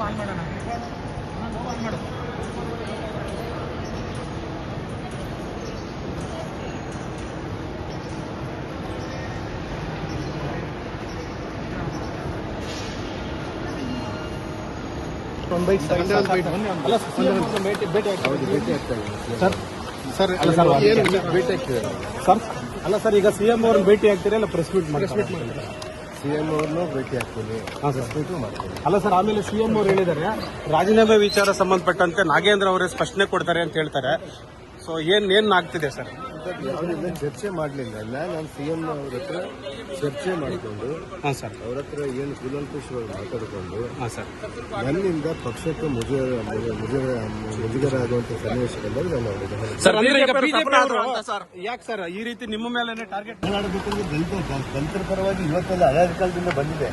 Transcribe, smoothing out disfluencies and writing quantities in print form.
On ಮಾಡೋಣ. On ಮಾಡು. ಅಲ್ಲ ಸರ್, ಈಗ ಸಿಎಂ ಅವ್ರನ್ನ ಭೇಟಿ ಆಗ್ತೀರಾ ಇಲ್ಲ ಪ್ರೆಸ್ ಮೀಟ್ ಮಾಡ್ತೀರಾ? ಸಿಎಂ ಅವ್ರನ್ನೂ ಭೇಟಿ ಆಗ್ತೀನಿ, ಪ್ರೆಸ್ ಮೀಟು ಮಾಡ್ತೀನಿ. ಅಲ್ಲ ಸರ್, ಆಮೇಲೆ ಸಿಎಂ ಅವ್ರು ಹೇಳಿದ್ದಾರೆ ರಾಜೀನಾಮೆ ವಿಚಾರ ಸಂಬಂಧಪಟ್ಟಂತೆ ನಾಗೇಂದ್ರ ಅವರೇ ಸ್ಪಷ್ಟನೆ ಕೊಡ್ತಾರೆ ಅಂತ ಹೇಳ್ತಾರೆ. ಸೊ ಏನ್ ಆಗ್ತಿದೆ ಸರ್? ಯಾವುದಿಲ್ಲ, ಚರ್ಚೆ ಮಾಡಲಿಲ್ಲ. ನಾನು ಸಿಎಂ ಅವ್ರ ಹತ್ರ ಚರ್ಚೆ ಮಾಡಿಕೊಂಡು ಸರ್ ಅವ್ರ ಹತ್ರ ಏನು ಕೂಲಂಕುಷವಾಗಿ ಮಾತಾಡಿಕೊಂಡು ಸರ್ ನನ್ನಿಂದ ಪಕ್ಷಕ್ಕೆ ಮುಜುಗರ ಆಗುವಂತ ಸನ್ನಿವೇಶಗಳಲ್ಲಿ ನಾನು ಅವರಿಗೆ ಸರ್, ಅಂದ್ರೆ ಈಗ ಬಿಜೆಪಿ ಯಾಕೆ ಸರ್ ಈ ರೀತಿ ನಿಮ್ಮ ಮೇಲೆ ಟಾರ್ಗೆಟ್ ದಲಿತರ ಪರವಾಗಿ ಇವತ್ತೆಲ್ಲ ಹಳೆ ಕಾಲದಿಂದ ಬಂದಿದೆ.